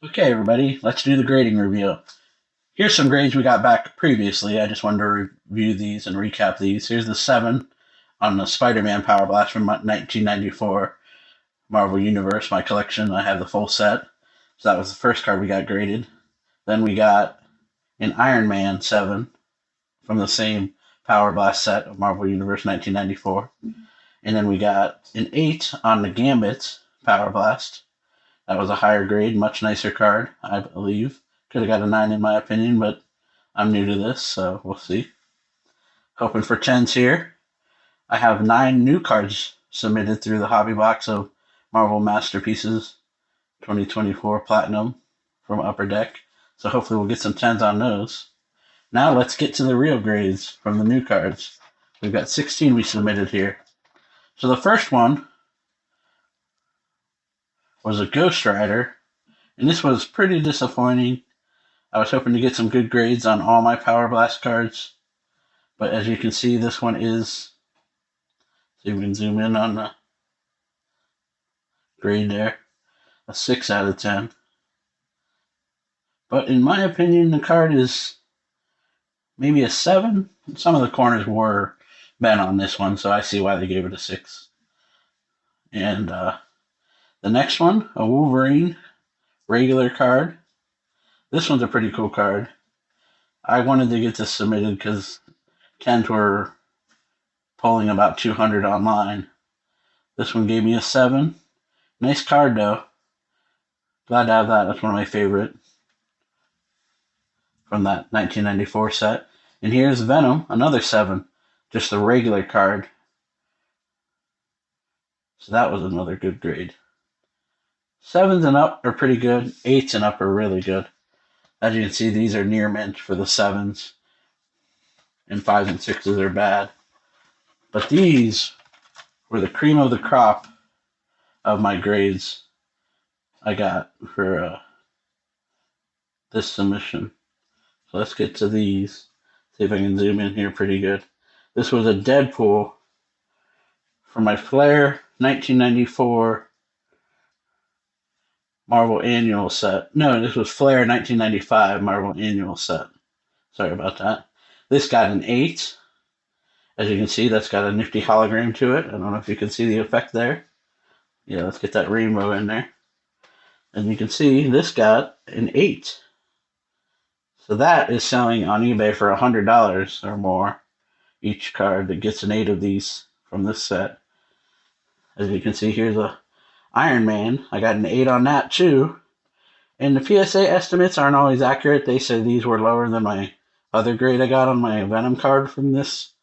Okay, everybody, let's do the grading review. Here's some grades we got back previously. I just wanted to review these and recap these. Here's the 7 on the Spider-Man Power Blast from 1994 Marvel Universe, my collection. I have the full set. So that was the first card we got graded. Then we got an Iron Man 7 from the same Power Blast set of Marvel Universe 1994. And then we got an 8 on the Gambit Power Blast. That was a higher grade, much nicer card, I believe. Could have got a 9 in my opinion, but I'm new to this, so we'll see. Hoping for 10s here. I have 9 new cards submitted through the hobby box of Marvel Masterpieces 2024 Platinum from Upper Deck. So hopefully we'll get some 10s on those. Now let's get to the real grades from the new cards. We've got 16 we submitted here. So the first one was a Ghost Rider, and this was pretty disappointing. I was hoping to get some good grades on all my Power Blast cards, but as you can see, this one is, see if we can zoom in on the grade there, a 6 out of 10. But in my opinion, the card is maybe a 7. Some of the corners were bent on this one, so I see why they gave it a 6. And the next one, a Wolverine regular card. This one's a pretty cool card. I wanted to get this submitted because 10s were pulling about 200 online. This one gave me a 7. Nice card though. Glad to have that. That's one of my favorite from that 1994 set. And here's Venom, another 7. Just a regular card. So that was another good grade. 7s and up are pretty good. 8s and up are really good. As you can see, these are near mint for the 7s. And 5s and 6s are bad. But these were the cream of the crop of my grades I got for this submission. So let's get to these. See if I can zoom in here pretty good. This was a Deadpool for my Flair 1994 Marvel Annual set. No, this was Flair 1995 Marvel Annual set. Sorry about that. This got an 8. As you can see, that's got a nifty hologram to it. I don't know if you can see the effect there. Yeah, let's get that rainbow in there. And you can see this got an 8. So that is selling on eBay for $100 or more. Each card that gets an 8 of these from this set. As you can see, here's a Iron Man. I got an 8 on that too. And the PSA estimates aren't always accurate. They said these were lower than my other grade I got on my Venom card from this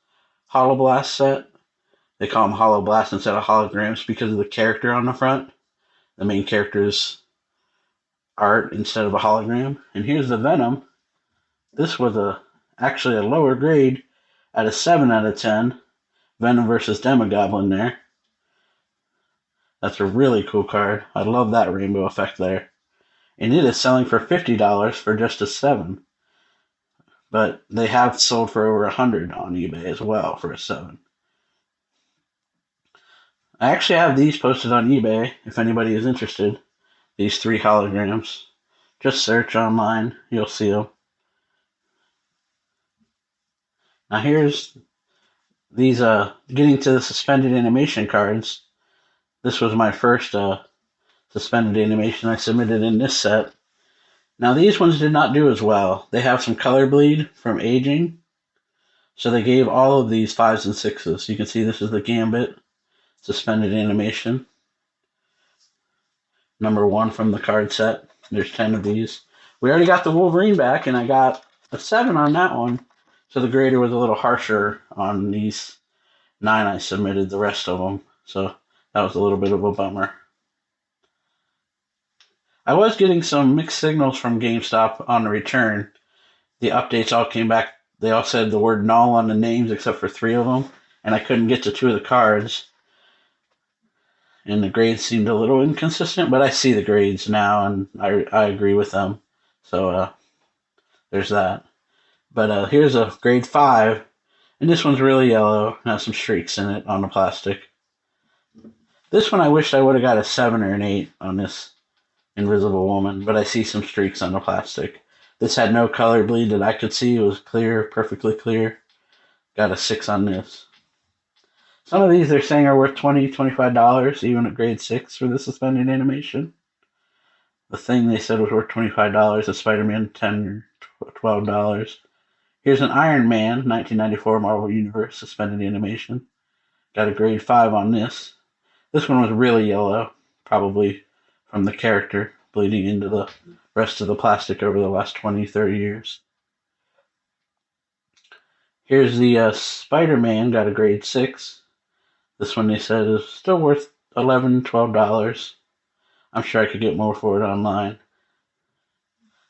Holo Blast set. They call them Holo Blast instead of holograms because of the character on the front. The main character's art instead of a hologram. And here's the Venom. This was actually a lower grade at a 7 out of 10. Venom versus Demogoblin there. That's a really cool card. I love that rainbow effect there. And it is selling for $50 for just a 7. But they have sold for over $100 on eBay as well for a 7. I actually have these posted on eBay if anybody is interested. These 3 holograms. Just search online. You'll see them. Now here's these getting to the suspended animation cards. This was my first suspended animation I submitted in this set. Now these ones did not do as well. They have some color bleed from aging. So they gave all of these 5s and 6s. You can see this is the Gambit suspended animation. Number 1 from the card set. There's 10 of these. We already got the Wolverine back and I got a 7 on that one. So the grader was a little harsher on these 9 I submitted, the rest of them. So that was a little bit of a bummer. I was getting some mixed signals from GameStop on the return. The updates all came back. They all said the word null on the names except for 3 of them. And I couldn't get to 2 of the cards. And the grades seemed a little inconsistent, but I see the grades now and I agree with them. So there's that. But here's a grade 5. And this one's really yellow. Has some streaks in it on the plastic. This one I wished I would have got a 7 or an 8 on this Invisible Woman, but I see some streaks on the plastic. This had no color bleed that I could see. It was clear, perfectly clear. Got a 6 on this. Some of these they're saying are worth $20, $25, even at grade 6 for the suspended animation. The Thing they said was worth $25, a Spider-Man $10 or $12. Here's an Iron Man 1994 Marvel Universe suspended animation. Got a grade 5 on this. This one was really yellow, probably from the character bleeding into the rest of the plastic over the last 20, 30 years. Here's the Spider-Man, got a grade 6. This one they said is still worth $11, $12. I'm sure I could get more for it online.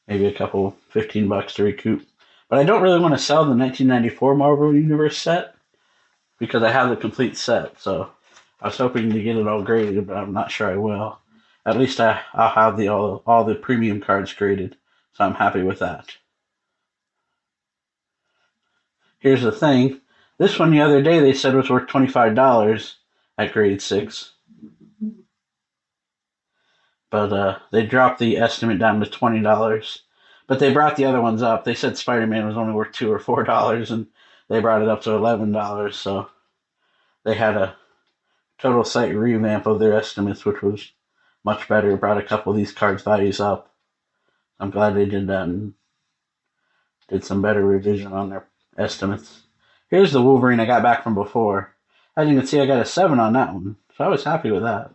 Maybe a couple, $15 to recoup. But I don't really want to sell the 1994 Marvel Universe set because I have the complete set. So I was hoping to get it all graded, but I'm not sure I will. At least I'll have all the premium cards graded, so I'm happy with that. Here's the Thing. This one the other day they said was worth $25 at grade 6. But they dropped the estimate down to $20. But they brought the other ones up. They said Spider-Man was only worth $2 or $4, and they brought it up to $11. So they had a total site revamp of their estimates, which was much better. Brought a couple of these cards' values up. I'm glad they did that and did some better revision on their estimates. Here's the Wolverine I got back from before. As you can see, I got a 7 on that one, so I was happy with that.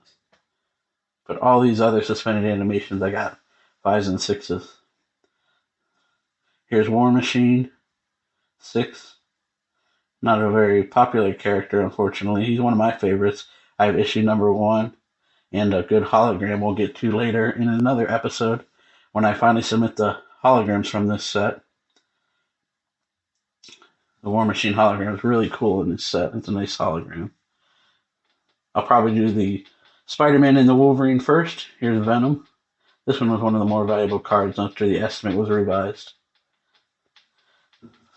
But all these other suspended animations, I got 5s and 6s. Here's War Machine, 6. Not a very popular character, unfortunately. He's one of my favorites. I have issue number 1 and a good hologram we'll get to later in another episode when I finally submit the holograms from this set. The War Machine hologram is really cool in this set. It's a nice hologram. I'll probably do the Spider-Man and the Wolverine first. Here's Venom. This one was one of the more valuable cards after the estimate was revised.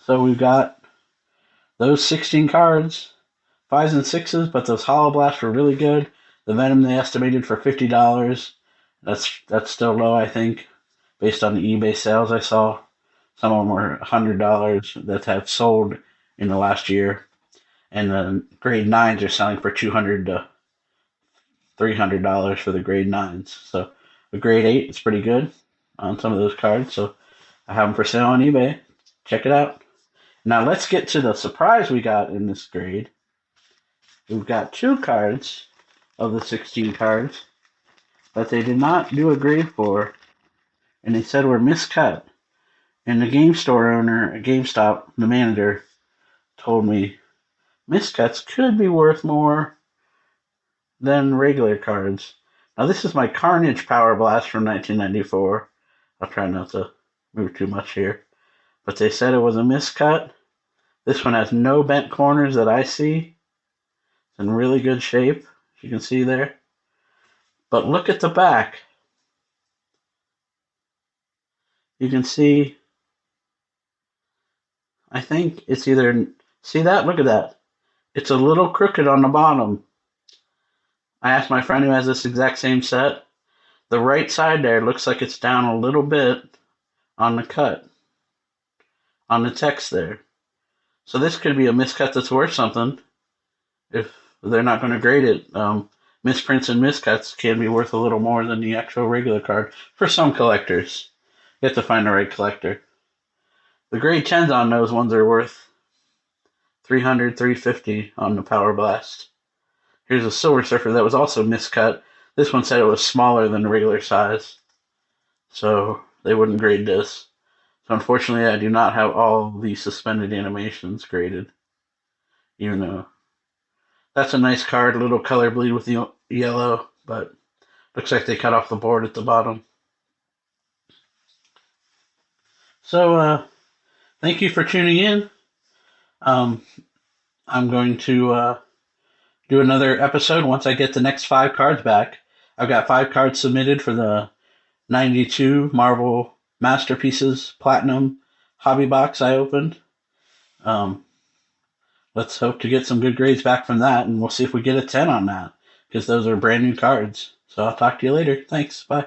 So we've got those 16 cards, 5s and 6s, but those Holo Blasts were really good. The Venom they estimated for $50. That's still low, I think, based on the eBay sales I saw. Some of them were $100 that have sold in the last year. And the grade 9s are selling for $200 to $300 for the grade 9s. So the grade 8 is pretty good on some of those cards. So I have them for sale on eBay. Check it out. Now let's get to the surprise we got in this grade. We've got 2 cards of the 16 cards that they did not do a grade for, and they said were miscut. And the game store owner at GameStop, the manager, told me miscuts could be worth more than regular cards. Now this is my Carnage Power Blast from 1994. I'll try not to move too much here. But they said it was a miscut. This one has no bent corners that I see. It's in really good shape, as you can see there. But look at the back. You can see, I think it's either, see that? Look at that. It's a little crooked on the bottom. I asked my friend who has this exact same set. The right side there looks like it's down a little bit on the cut, on the text there. So this could be a miscut that's worth something if they're not going to grade it. Misprints and miscuts can be worth a little more than the actual regular card for some collectors. You have to find the right collector. The grade 10s on those ones are worth $300, $350 on the Power Blast. Here's a Silver Surfer that was also miscut. This one said it was smaller than the regular size, so they wouldn't grade this. So unfortunately, I do not have all the suspended animations graded, even though that's a nice card, a little color bleed with the yellow, but looks like they cut off the board at the bottom. So, thank you for tuning in. I'm going to do another episode once I get the next 5 cards back. I've got 5 cards submitted for the 92 Marvel Masterpieces Platinum Hobby Box I opened. Let's hope to get some good grades back from that, and we'll see if we get a 10 on that, because those are brand new cards. So I'll talk to you later. Thanks. Bye.